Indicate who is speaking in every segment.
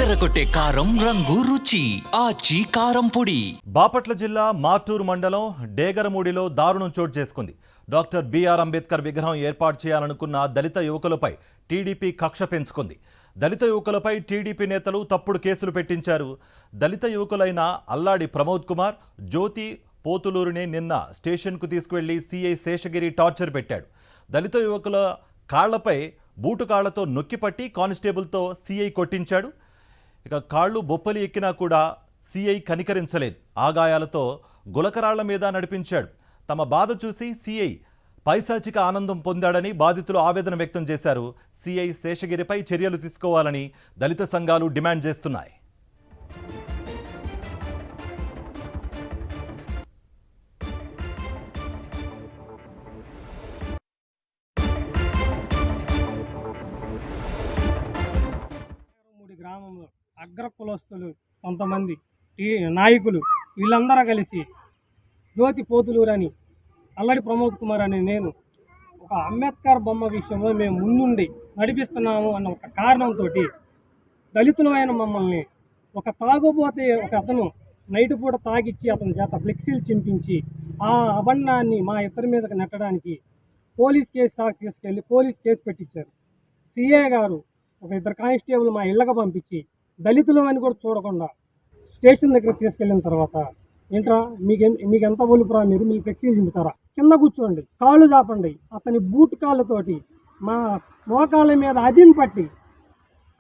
Speaker 1: అదరగొట్టే కారం రంగు రుచి ఆచి కారం పొడి.
Speaker 2: బాపట్ల జిల్లా మార్టూరు మండలం డేగరమూడిలో దారుణం చోటు చేసుకుంది. డాక్టర్ బిఆర్ అంబేద్కర్ విగ్రహం ఏర్పాటు చేయాలనుకున్న దళిత యువకులపై టీడీపీ కక్ష పెంచుకుంది. దళిత యువకులపై టీడీపీ నేతలు తప్పుడు కేసులు పెట్టించారు. దళిత యువకులైన అల్లాడి ప్రమోద్ కుమార్, జ్యోతి పోతులూరుని నిన్న స్టేషన్కు తీసుకువెళ్లి సీఐ శేషగిరి టార్చర్ పెట్టాడు. దళిత యువకుల కాళ్లపై బూటు కాళ్లతో నొక్కిపట్టి కానిస్టేబుల్తో సీఐ కొట్టించాడు. ఇక కాళ్ళు బొప్పలి ఎక్కినా కూడా సీఐ కనికరించలేదు. ఆగాయాలతో గులకరాళ్ల మీద నడిపించాడు. తమ బాధ చూసి సీఐ పైశాచిక ఆనందం పొందాడని బాధితులు ఆవేదన వ్యక్తం చేశారు. సీఐ శేషగిరిపై చర్యలు తీసుకోవాలని దళిత సంఘాలు డిమాండ్ చేస్తున్నాయి.
Speaker 3: గ్రామంలో అగ్ర కులస్తులు కొంతమంది నాయకులు వీళ్ళందరూ కలిసి జ్యోతి పోతులూరు అని, అల్లడి ప్రమోద్ కుమార్ అని నేను ఒక అంబేద్కర్ బొమ్మ విషయంలో మేము ముందుండి నడిపిస్తున్నాము అన్న ఒక కారణంతో దళితులమైన మమ్మల్ని ఒక తాగుబోతే ఒక అతను నైట్ పూట తాగిచ్చి అతని చేత ఫ్లెక్సీలు చింపించి ఆ అబండాన్ని మా ఇద్దరి మీదకి నెట్టడానికి పోలీస్ కేసు తీసుకెళ్ళి పోలీస్ కేసు పెట్టించారు. సిఐ గారు ఒక ఇద్దరు కానిస్టేబుల్ మా ఇళ్ళకు పంపించి దళితులు అని కూడా చూడకుండా స్టేషన్ దగ్గర తీసుకెళ్ళిన తర్వాత, ఏంట్రా మీకు ఎంత ఒలుపురా, మీరు ఫ్లెక్సీలు చింపుతారా, కింద కూర్చోండి, కాళ్ళు చాపండి, అతని బూట్ కాళ్ళతోటి మా మోకాళ్ళ మీద అదిం పట్టి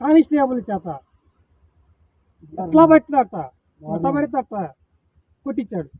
Speaker 3: కానిస్టేబుల్ చేత ఎట్లా పట్టిదట కొట్టించాడు.